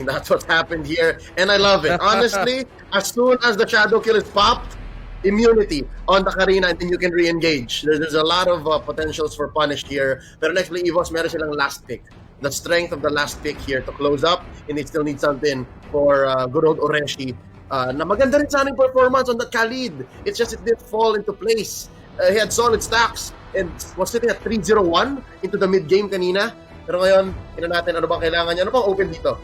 That's what's happened here, and I love it. Honestly, as soon as the shadow kill is popped, immunity on the Karina, and then you can re-engage. There's a lot of potentials for punish here. Pero Nexplay Evos, meron silang last pick. The strength of the last pick here to close up, and they still need something for good old Oreshi. Na maganda rin sana yung performance on the Khalid. It's just it didn't fall into place. He had solid stacks and was sitting at 3-0-1 into the mid-game kanina. Pero ngayon, ina natin ano bang kailangan niya. Ano bang open dito?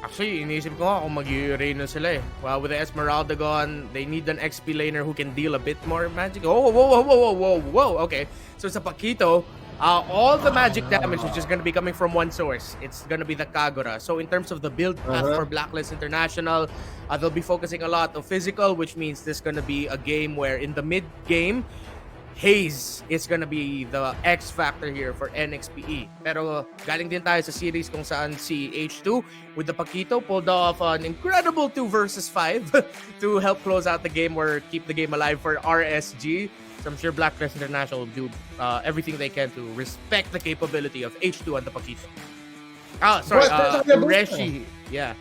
Actually, iniisip ko nga kung mag-Urano sila eh. Well, with the Esmeralda gone, they need an XP laner who can deal a bit more magic. Whoa. Okay, so sa Paquito, all the magic damage is just gonna be coming from one source. It's gonna be the Kagura. So in terms of the build path for Blacklist International, they'll be focusing a lot on physical, which means this is gonna be a game where in the mid-game, Haze is gonna be the X factor here for NXPE. Pero galing din tayo sa series kung saan si H2 with the Paquito pulled off an incredible 2 versus 5 to help close out the game or keep the game alive for RSG. So I'm sure Blacklist International will do everything they can to respect the capability of H2 and the Paquito. Reshi. Yeah.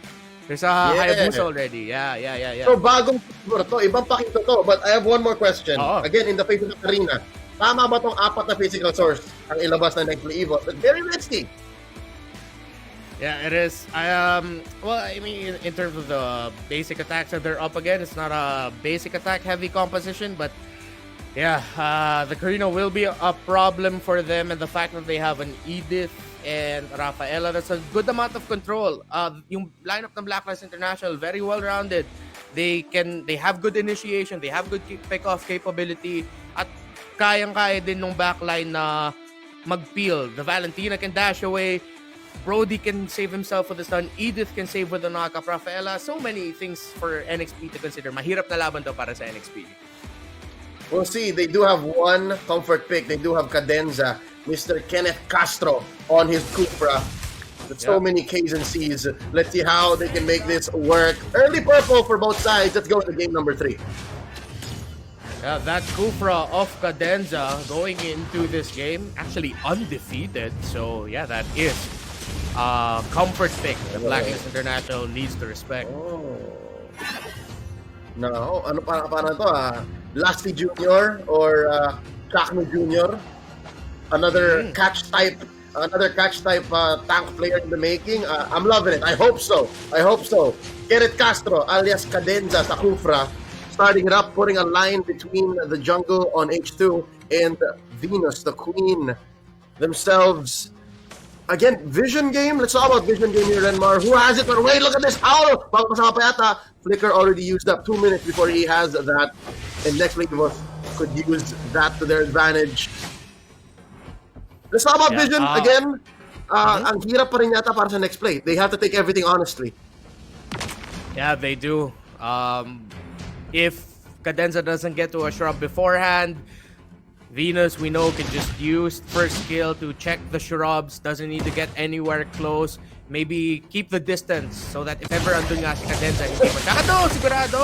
There's a Hayabusa already. Yeah. So bagong siguro to, ibang Paquito to. But I have one more question. Again, in the face of the Karina, tama ba tong apat na physical source ang ilabas na Nexplay Evos? Very risky. Yeah, it is. Well, I mean, in terms of the basic attacks that they're up again, it's not a basic attack heavy composition, but yeah, the Karina will be a problem for them, and the fact that they have an Edith and Rafaela, that's a good amount of control. Yung lineup ng Blacklist International, very well-rounded. They have good initiation, they have good pick-off capability, at kayang-kaya din nung backline na mag-peel. The Valentina can dash away, Brody can save himself with the stun, Edith can save with the knock-up, Rafaela, so many things for NXP to consider. Mahirap na laban to para sa NXP. We'll see. They do have one comfort pick. They do have Cadenza, Mr. Kenneth Castro on his Cupra. With so many K's and C's. Let's see how they can make this work. Early purple for both sides. Let's go to game number 3. Yeah, that Cupra of Cadenza going into this game, actually undefeated. So yeah, that is comfort pick that Blacklist International needs to respect. No, ano para to Lasty Jr. or Chakno Jr. Another catch type tank player in the making. I'm loving it. I hope so. Kenneth Castro alias Cadenza sa Cufra, starting it up, putting a line between the jungle on H2 and Venus, the queen themselves. Again, vision game. Let's talk about vision game here, Renmar. Who has it? But wait, look at this. Owl! Pagpasama pa yata. Flicker already used up 2 minutes before he has that. And Nexplay Evos could use that to their advantage. Let's talk about vision again. Ang hirap pa rin yata para sa Nexplay. They have to take everything honestly. Yeah, they do. If Cadenza doesn't get to a shrub beforehand, Venus, we know, can just use first skill to check the shrubs, doesn't need to get anywhere close. Maybe keep the distance so that if ever andun nga si Cadenza, hindi masyado, sigurado!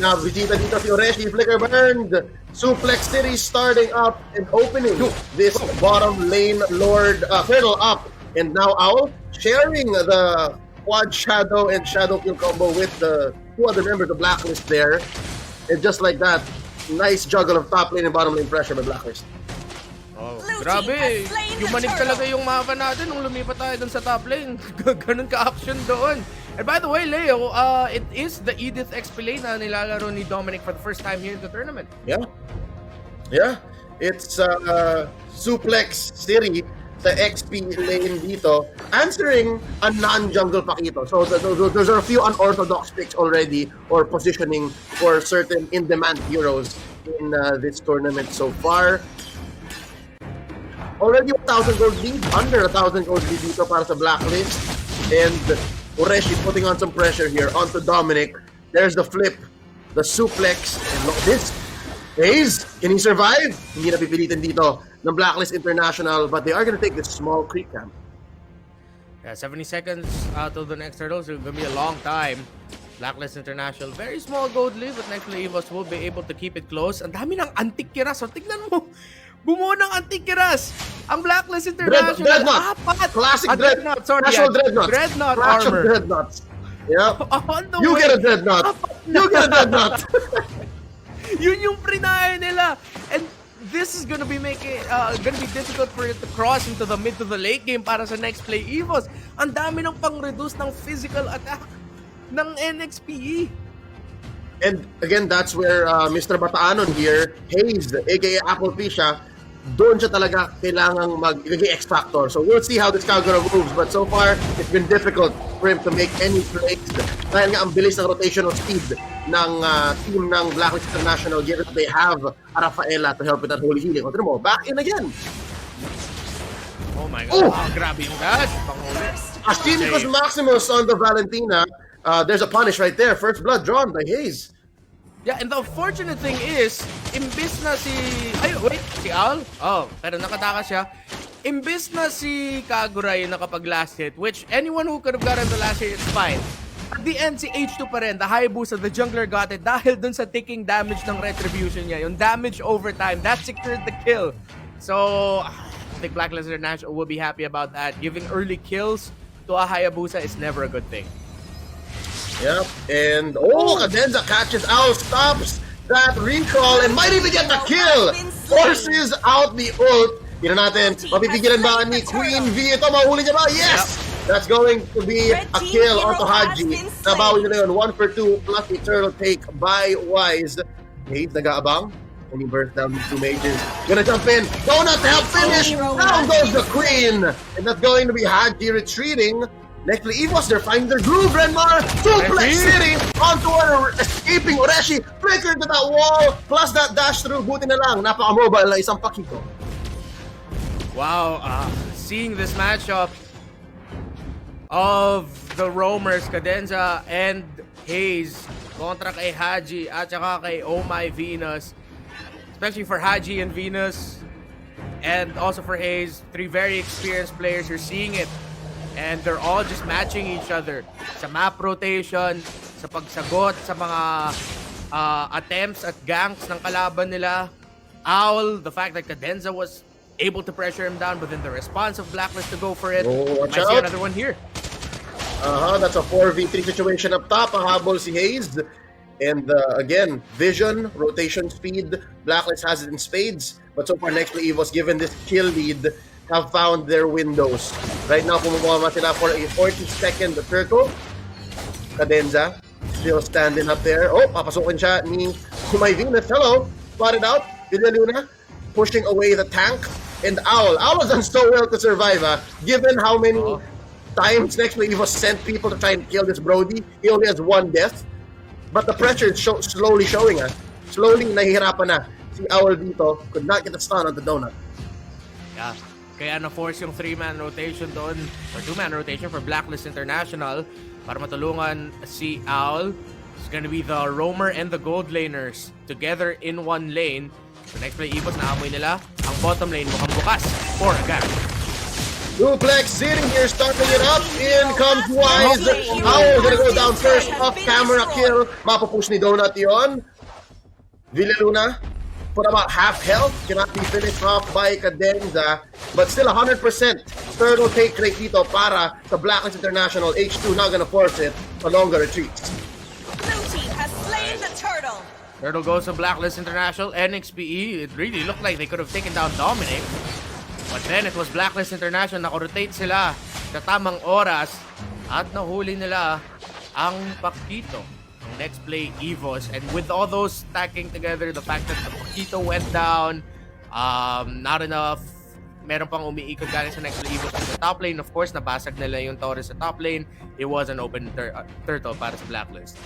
Now, visita dito si Oreshi, Flicker burned. Suplex City starting up and opening this bottom lane Lord Colonel up. And now Owl sharing the quad shadow and shadow kill combo with the 2 other members of Blacklist there. And just like that, nice juggle of top lane and bottom lane pressure by Blacklist. Oh, grabe. Yumanig talaga yung mapa natin nung lumipat tayo dun sa top lane. Ganun ka-action doon. And by the way, Leo, it is the Edith XP lane na nilalaro ni Dominic for the first time here in the tournament. Yeah. It's Suplex City, the XP lane dito, answering a non-jungle Paquito. So those are a few unorthodox picks already, or positioning for certain in-demand heroes in this tournament so far. Already 1,000 gold lead, under 1,000 gold lead dito para sa Blacklist. And Oreshi putting on some pressure here onto Dominic. There's the flip, the suplex, and look at this. Hayes, can he survive? Hindi napipilitan dito ng Blacklist International, but they are going to take this small creep camp. Yeah, 70 seconds till the next hurdle, so it's going to be a long time. Blacklist International, very small gold lead, but Nexplay Evos will be able to keep it close. Ang dami ng antik kiras. So, tignan mo, bumuo ng antik kiras. Ang Blacklist International, Dreadnought. apat. Classic Dreadnought, sorry. Casual Dreadnought. Dreadnought Clash of armor. Dreadnoughts. Yep. On the You way. get a Dreadnought. You get a Dreadnought. Yun yung prinaya nila. And this is gonna be difficult for it to cross into the mid to the late game para sa Nexplay Evos. Ang dami ng pang-reduce ng physical attack ng NXPE. And again, that's where Mr. Bataanon here, Hayes, aka Apple Pisha, doon siya talaga kailangang mag-X factor. So we'll see how this Kagura moves. But so far, it's been difficult for him to make any plays. Dahil nga ang bilis ng rotational speed ng team ng Blacklist International, given that they have Rafaela to help with that holy healing. Continue mo, back in again. Oh my God. Oh, grabe yung dash. Astimicus Maximus on the Valentina. There's a punish right there. First blood drawn by Hayes. Yeah, and the unfortunate thing is, imbis na si... Ay, wait, si Al? Oh, pero nakatakas siya. Imbis na si Kagura yung nakapag-last hit, which anyone who could have gotten the last hit, it's fine. At the end, si H2 pa rin, the Hayabusa, the jungler got it dahil dun sa ticking damage ng retribution niya. Yung damage over time, that secured the kill. So, I think Blacklist International will be happy about that. Giving early kills to a Hayabusa is never a good thing. Yep, and Cadenza catches out, stops that recall, and might even get the kill! Forces out the ult. Tignan natin, mapipigilan ba ni Queen V? Ito, mahuli niya ba? Yes! That's going to be a kill onto Haji. Nabawi nila yun, 1 for 2, plus the turtle take by Wise. Hayes, nag-aabang. And he bursts down these two mages. Gonna jump in. Donut to help finish. Down goes the Queen. And that's going to be Haji retreating. Nexplay Evos, they're finding their groove, Renmar! Suplex City onto an escaping Oreshi, flickered to that wall, plus that dash through, buti na lang, napaka-mobile na isang pakito. Wow, seeing this matchup of the roamers, Cadenza and Hayes, kontra kay Haji at saka kay Oh My Venus, especially for Haji and Venus, and also for Hayes, three very experienced players, you're seeing it. And they're all just matching each other sa map rotation, sa pagsagot, sa mga attempts at ganks ng kalaban nila. Owl, the fact that Cadenza was able to pressure him down, but then the response of Blacklist to go for it. Watch Might out. see another one here. That's a 4v3 situation up top. Pahabol si Hayes. And again, vision, rotation speed, Blacklist has it in spades. But so far, Nexplay Evos, given this kill lead, have found their windows. Right now, pumumama sila for a 40-second turtle. Cadenza, still standing up there. Oh, papasukin siya ni Kumay Venus. Hello, spotted out. Villa Luna, pushing away the tank. And Owl. Owl has done so well to survive, given how many times Nexplay Evos sent people to try and kill this Brody. He only has one death. But the pressure is slowly showing. Slowly, nahihirapan na. Si Owl dito could not get a stun on the donut. Yeah. Kaya na-force yung 3-man rotation doon, or 2-man rotation for Blacklist International para matulungan si Owl. It's gonna be the roamer and the gold laners together in one lane. So Nexplay Evos, naamoy nila. Ang bottom lane mukhang bukas for a gap. Duplex sitting here, starting it up. In comes Wise. Owl gonna go down first. Off-camera kill. Mapupush ni Donut yun. Villa Luna, for about half health, cannot be finished off by Cadenza, but still 100% turtle take rate dito para sa Blacklist International. H2 not gonna force it, a longer retreat. Blue team has slain the turtle. Turtle goes to Blacklist International. NXPE, it really looked like they could have taken down Dominic. But then it was Blacklist International, naka-rotate sila sa tamang oras at nahuli nila ang Pakito. Nexplay Evos, and with all those stacking together, the fact that the Pakito went down, not enough, meron pang umiikot galing sa Nexplay Evos in the top lane. Of course, nabasag nila yung Taurus sa top lane. It was an open turtle para sa Blacklist.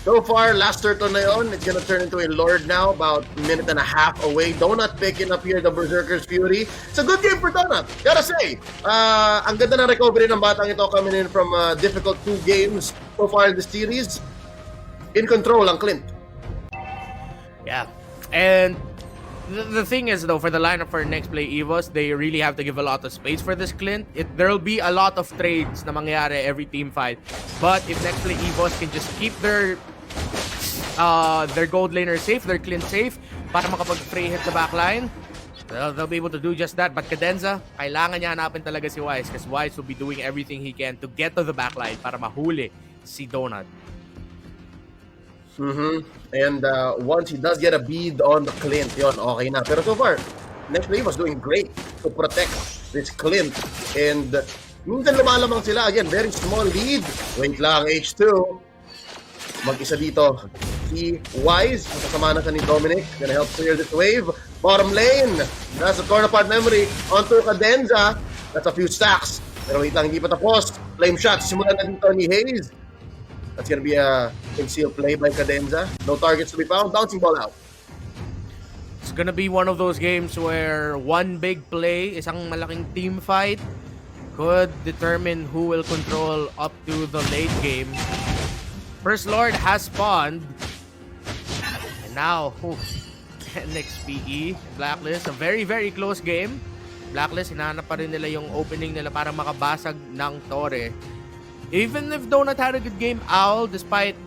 So far, last turtle na yun, it's gonna turn into a Lord now, about a minute and a half away. Donut picking up here the Berserker's Fury. It's a good game for Donut, gotta say. Ang ganda ng recovery ng batang ito coming in from difficult 2 games so far in the series. In control ang Clint. Yeah, and the thing is though, for the lineup for Nexplay Evos, they really have to give a lot of space for this Clint. There'll be a lot of trades na mangyari every team fight. But if Nexplay Evos can just keep their gold laner safe, their Clint safe, para makapag-free hit sa backline, They'll be able to do just that. But Cadenza, kailangan niya hanapin talaga si Wise because Wise will be doing everything he can to get to the backline para mahuli si Donut. And once he does get a bead on the Clint, yun, okay na. Pero so far, Nexplay was doing great to protect this Clint. And minsan lumalamang sila. Again, very small lead. Wait lang, H2. Mag-isa dito. Si Wise, kasama na siya ni Dominic. Gonna help clear this wave. Bottom lane. Nasa torn apart memory. Onto Cadenza. That's a few stacks. Pero wait lang, hindi pa tapos. Flame shot. Simulan na dito ni Hayes. That's gonna be a concealed play by Cadenza. No targets to be found. Bouncing ball out. It's gonna be one of those games where one big play, isang malaking team fight, could determine who will control up to the late game. First Lord has spawned. And now, NXPE, Blacklist, a very, very close game. Blacklist, hinahanap pa rin nila yung opening nila para makabasag ng Torre. Even if Donut had a good game, Owl, despite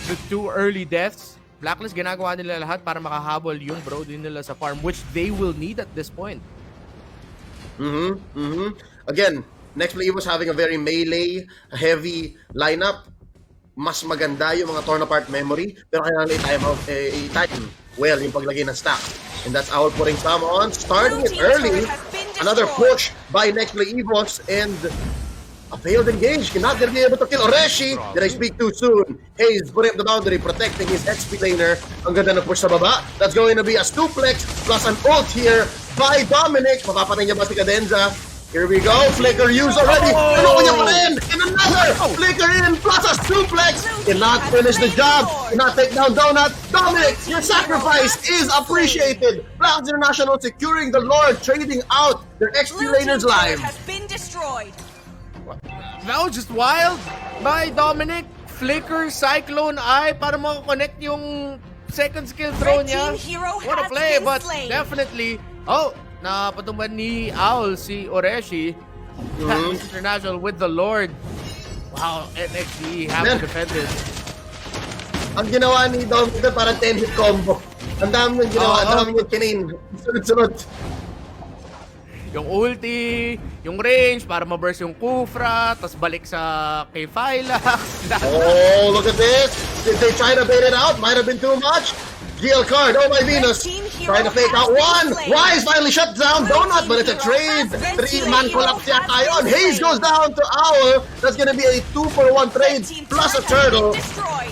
the 2 early deaths, Blacklist, ginagawa nila lahat para makahabol yung Brody nila sa farm, which they will need at this point. Again, Nexplay was having a very melee-heavy lineup. Mas maganda yung mga torn apart memory, pero kailangan i-time well yung paglagay ng stack. And that's Owl putting some on, starting it early. Another push by Nexplay Evos, and a failed engage. Cannot gonna be able to kill Oreshi. Did I speak too soon? Hayes putting up the boundary, protecting his XP laner. Ang ganda na push sa baba. That's going to be a suplex plus an ult here by Dominic. Mapapatay niya ba si Cadenza? Here we go. Flicker used already. Ano niya pa rin? And another flicker in plus a suplex. Cannot finish the job. Cannot take down Donut. Dominic, your sacrifice is appreciated. Blacklist International securing the Lord, trading out their XP laners live. Has been destroyed. That was just wild by Dominic. Flicker, Cyclone Eye para makakonect yung second skill throw niya. What a play, but definitely, napatumban ni Owl si Oreshi. Blacklist International with the Lord. Wow, NXT have to defend this. Ang ginawa ni Dominic parang 10-hit combo. Ang dami niyang ginawa, ang dami niyang kinain. Sunod-sunod. Yung ulti, yung range para ma-burst yung Kufra, tas balik sa kay Phylax. Oh, look at this. Did they try to bait it out? Might have been too much. Deal card, oh my Venus. Trying to fake out one. Wise finally shut down Donut, but it's a trade. 3-man collapse yata yun. Hayes goes down to Owl. That's gonna be a 2-for-1 trade plus a turtle.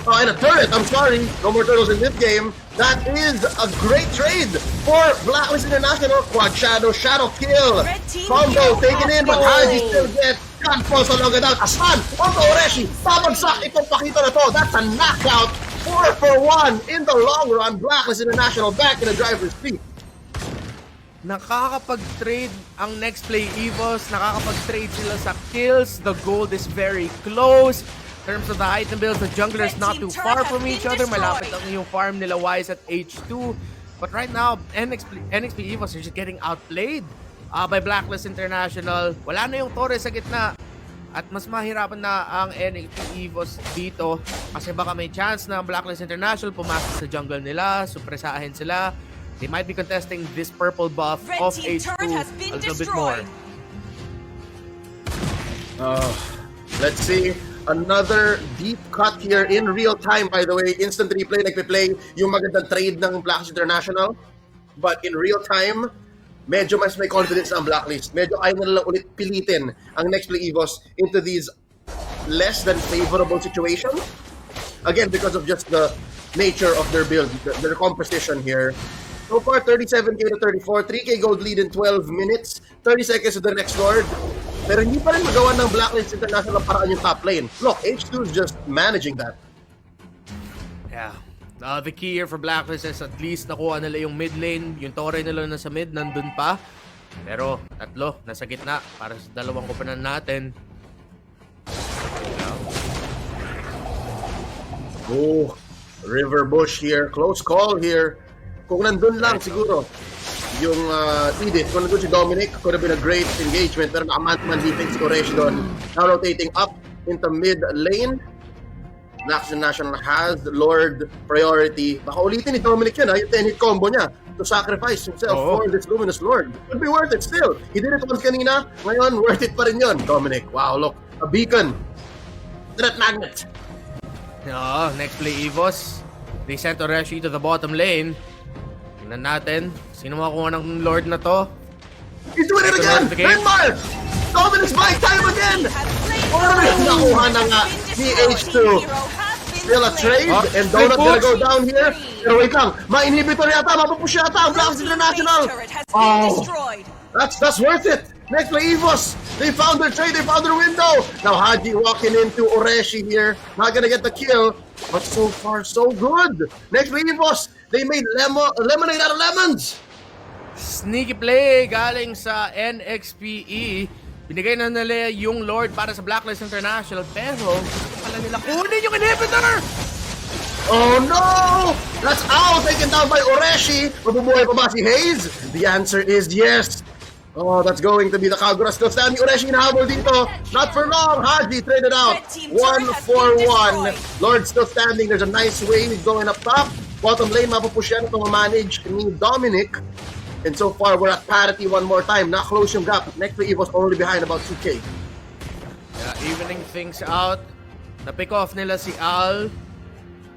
Oh, and a turret, I'm sorry. No more turtles in this game. That is a great trade for Blacklist International. Quad Shadow, Shadow Kill. Combo taken in, but Haji still gets gunfall sa long down. Aslan, onto Oreshi. Babagsak itong pakita na to. That's a knockout. 4-for-1 in the long run. Blacklist International back in the driver's seat. Nakakapag-trade ang Nexplay Evos. Nakakapag-trade sila sa kills. The gold is very close. In terms of the item builds, the jungler is not too far from each other. Malapit lang yung farm nila Wise at H2. But right now, NXP Evos are just getting outplayed by Blacklist International. Wala na yung Torre sa gitna. At mas mahirapan na ang NXP Evos dito kasi baka may chance na ang Blacklist International pumasok sa jungle nila, supresahin sila. They might be contesting this purple buff of H2 a little bit more. Let's see. Another deep cut here in real time, by the way. Instant replay, nagpe-play yung magandang trade ng Blacklist International. But in real time, medyo mas may confidence ang Blacklist. Medyo ayaw na lang ulit pilitin ang Nexplay Evos into these less than favorable situations. Again, because of just the nature of their build, their composition here. So far, 37k to 34, 3k gold lead in 12 minutes, 30 seconds to the next Lord. Pero hindi pa rin magawa ng Blacklist International paraan yung top lane. Look, H2 is just managing that. Yeah. The key here for Blacklist is at least nakuha nila yung mid lane. Yung Torre nila nasa mid, nandun pa. Pero tatlo, nasa gitna para sa dalawang koponan natin. Oh, River Bush here. Close call here. Kung nandun lang siguro yung Edith, kung nandun si Dominic, could have been a great engagement. Pero nakaman-man defense Koresh doon. Now rotating up into mid lane. Blacklist National has Lord priority. Baka ulitin ni Dominic yun, yung 10-hit combo niya. to sacrifice himself Oo. for this Luminous Lord. Would be worth it still. He did it once kanina, ngayon worth it pa rin yun. Dominic, wow, look, a beacon. That magnet. No, Nexplay Evos. They sent Oreshi to the bottom lane. Tingnan natin. Sino makuha ng Lord na to? He's doing it Ito again! na, the game. Denmark! Dominic's buying time again! Ano yung nakuha na nga ni H2? Still a trade, and Donut gonna go down here. Pero wait lang, ma-inhibitor yata, mapapush yata ang Blacklist International. Oh, that's worth it. Nexplay Evos, they found their trade, they found their window. Now Haji walking into Oreshi here, not gonna get the kill, but so far so good. Nexplay Evos, they made lemonade out of lemons. Sneaky play galing sa NXPE. Binigay na nila yung Lord para sa Blacklist International, pero pala nila kunin yung inhibitor! Oh no! That's Owl taken down by Oreshi. Mabubuhay pa ba si Hayes? The answer is yes. Oh, that's going to be the Kagura still standing. Oreshi nahabol dito. Not for long. Haji traded out. 1-4-1. Lord still standing. There's a nice wave going up top. Bottom lane, mapupush yan itong manage ni Dominic. And so far, we're at parity one more time. Not close yung gap. Nexplay Evos only behind about 2K. Yeah, evening things out. Na-pick off nila si Al.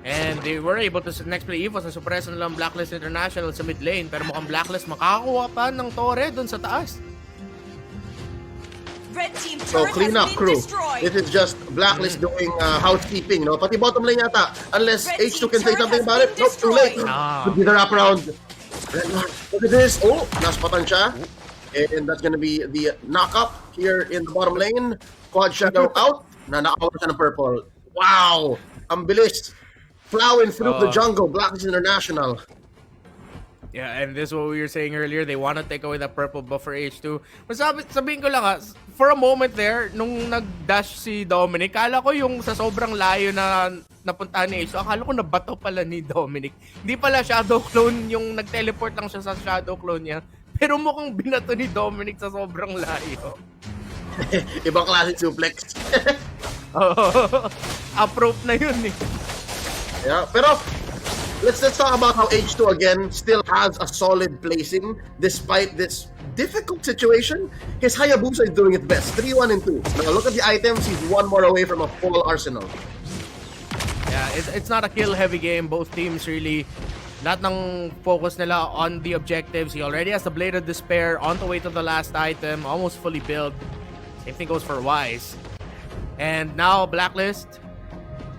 And they were able to Nexplay Evos na suppress nila ang Blacklist International sa mid lane. Pero mukhang Blacklist makakakuha pa ng torre dun sa taas. Red team So turret clean up has been crew. destroyed. This is just Blacklist doing housekeeping, no? Pati bottom lane yata. Unless Red H2 team can say turret something has about it. been Nope, too late. destroyed. Could be the wraparound. Look at this. Oh, naspatan siya. And that's gonna be the knock-up here in the bottom lane. Quad Shadow out. Na nakawa siya ng purple. Wow! Ang bilis. Plowing through the jungle. Blacklist International. Yeah, and this is what we were saying earlier. They want to take away that purple buff for H2. Sabihin ko lang for a moment there, nung nag-dash si Dominic, kala ko yung sa sobrang layo na napuntahan ni H2, akala ko nabato pala ni Dominic. Hindi pala shadow clone, yung nag-teleport lang siya sa shadow clone niya. Pero mukhang binato ni Dominic sa sobrang layo. Ibang klase suplex. Approach na yun eh. Yeah, pero let's talk about how H2 again still has a solid placing despite this difficult situation. His Hayabusa is doing it best. 3-1 and 2. Now look at the items. He's one more away from a full arsenal. Yeah, it's not a kill-heavy game. Both teams really, lahat ng focus nila on the objectives. He already has the Blade of Despair on the way to the last item, almost fully built. Same thing goes for Wise. And now Blacklist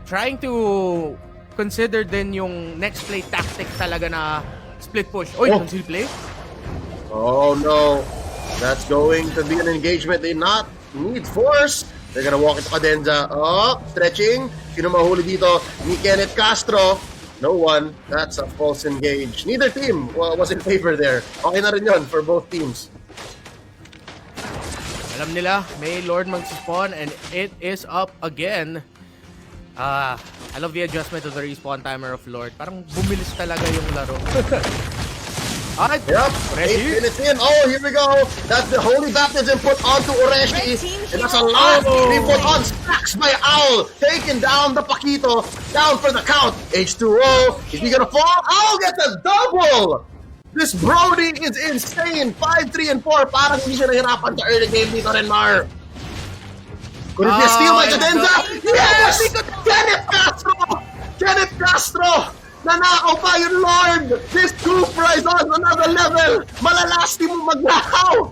trying to consider din yung next play tactic talaga na split push. Oy, conceal play? Oh no. That's going to be an engagement they not need force. They're gonna walk into Cadenza. Oh, stretching. Sino mahuli dito? Ni Kenneth Castro. No one. That's a false engage. Neither team was in favor there. Okay na rin yun for both teams. Alam nila, may Lord mag-spawn and it is up again. I love the adjustment of the respawn timer of Lord. Parang bumilis talaga yung laro. Alright, Yep, Oreshi. 8 minutes in. Oh, here we go. That's the Holy Baptism put onto Oreshi. And that's a lot. They put on stacks by Owl. Taking down the Paquito. Down for the count. H2O. Is he gonna fall? Owl gets a double. This Brody is insane. 5, 3, and 4. Parang hindi siya nahirapan sa early game dito rin, Mar. Could it be a steal by Cadenza? Yes! Kenneth Castro! Kenneth Castro! Nanakaw pa yung Lord! This Cupra is on another level! Malalasti mo magnakaw!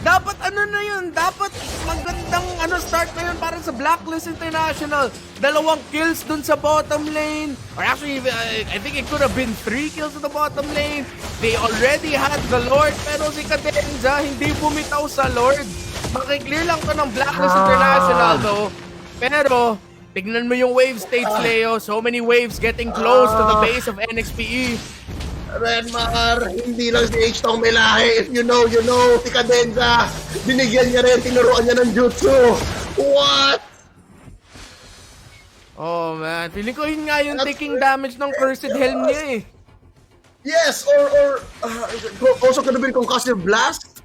Dapat ano na yun? Dapat magandang start na yun para sa Blacklist International. 2 kills dun sa bottom lane. Or actually, I think it could have been 3 kills in the bottom lane. They already had the Lord, pero si Cadenza hindi bumitaw sa Lord. Makiklear lang to ng Blacklist International though. Pero, tignan mo yung wave states, Leo. So many waves getting close to the base of NXPE. Renmar, hindi lang si H tong may lahi. If you know, you know. Si Cadenza, binigyan niya rin, tinuruan niya ng jutsu. What? Oh man, feeling ko yun nga yung taking damage ng Cursed Helm niya eh. Yes, or also could have been concussive blast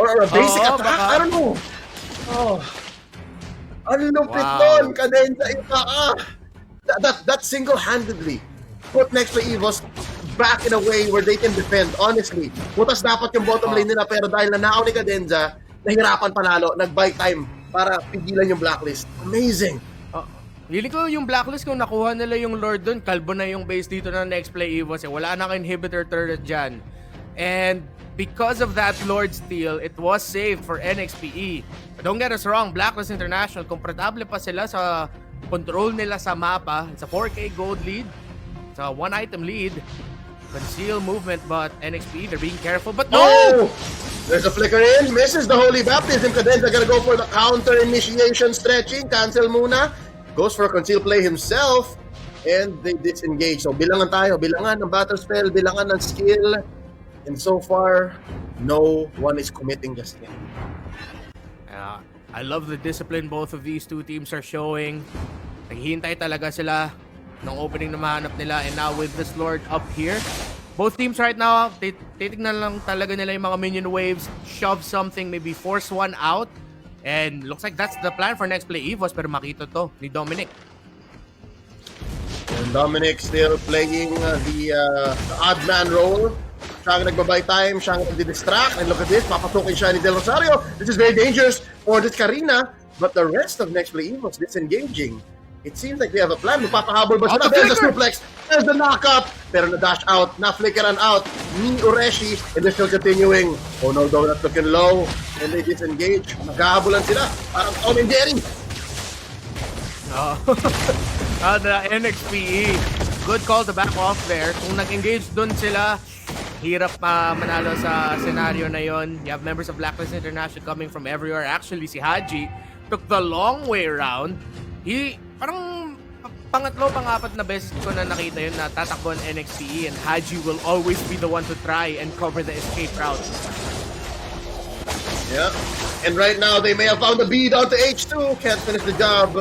or a basic attack. Baka. I don't know. Oh, ang lupit Wow. nun, Cadenza, iba ka. That single-handedly put Nexplay Evos back in a way where they can defend. Honestly, butas dapat yung bottom lane nila, pero dahil nanakaw ni Cadenza, nahirapan panalo, nag-buy time para pigilan yung Blacklist. Amazing! Feeling ko yung Blacklist kung nakuha nila yung Lord dun, kalbo na yung base dito ng Nexplay Evos. Wala na inhibitor turret dyan. And because of that Lord steal, it was saved for NXPE. But don't get us wrong, Blacklist International, komportable pa sila sa control nila sa mapa. It's a 4K gold lead. It's a 1-item lead. Conceal movement, but NXPE, they're being careful. But no! Oh! There's a flicker in, misses the Holy Baptism. Cadenza gonna go for the counter initiation stretching. Cancel muna. Goes for a conceal play himself. And they disengage. So bilangan tayo. Bilangan ng battle spell. Bilangan ng skill. And so far, no one is committing just yet. I love the discipline both of these two teams are showing. Naghihintay talaga sila ng opening na mahanap nila. And now with this Lord up here, both teams right now, titignan lang talaga nila yung mga minion waves, shove something, maybe force one out. And looks like that's the plan for Nexplay Evos, pero makita to ni Dominic. And Dominic still playing the odd man role. Siya ang nagbabay time, siya ang nagdi-distract. And look at this, papasukin siya ni Del Rosario. This is very dangerous for this Karina. But the rest of Nexplay Evos disengaging. It seems like they have a plan. Magpapahabol ba sila? There's the suplex. There's the knockup. Pero na-dash out, na-flickeran out ni Ureshi. And they're still continuing. Oh no, Donut looking low. And they disengage. Maghahabulan sila. Parang Tom and Jerry. The NXPE. Good call to back off there. Kung nag-engage dun sila, hirap pa manalo sa scenario na yon. You have members of Blacklist International coming from everywhere. Actually, si Haji took the long way around. Parang pangatlo, pang-apat na beses ko na nakita yun na tatakbo ang NXPE and Haji will always be the one to try and cover the escape route. Yeah. And right now, they may have found a bead onto H2. Can't finish the job.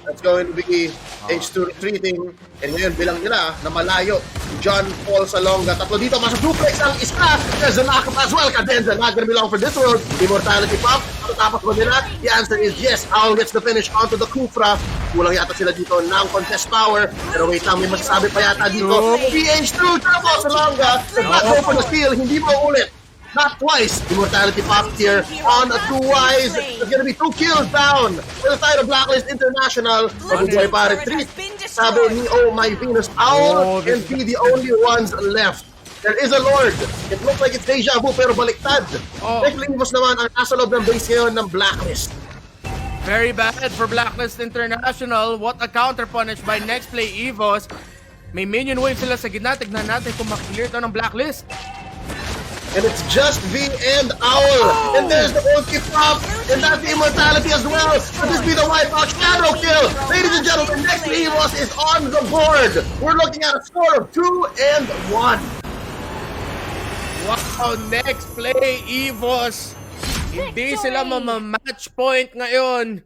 That's going to be H2 retreating. And ngayon, bilang nila na malayo. John Paul Salonga. Tatlo dito, masa duplex ang isa. There's a knockup as well. Cadenza, not gonna be long for this world. Immortality pop. Tapos ba nila? The answer is yes. Owl gets the finish onto the Kufra. Kulang yata sila dito ng contest power. Pero wait lang, may masasabi pa yata dito. PH2, John Paul Salonga. Nag-go for the steal. Hindi mo ulit. Not twice. Immortality pop here on a 2-wise. There's gonna be 2 kills down for the side of Blacklist International. Mabubuhay pa retreat. Sabi ni Oh My Venus, Owl and P the only ones left. There is a Lord. It looks like it's deja vu pero baliktad. Nexplay naman ang nasa loob ng base ngayon ng Blacklist. Very bad for Blacklist International. What a counter punish by Nexplay Evos. May minion wave sila sa gitna. Tignan natin kung makiklear to ng Blacklist. And it's just V and Owl. And there's the ulti pop. And that's the immortality as well. Could this be the wipeout shadow kill? Ladies and gentlemen, Nexplay Evos is on the board. We're looking at a score of 2-1. Wow, Nexplay Evos. Hindi sila mama-match point ngayon.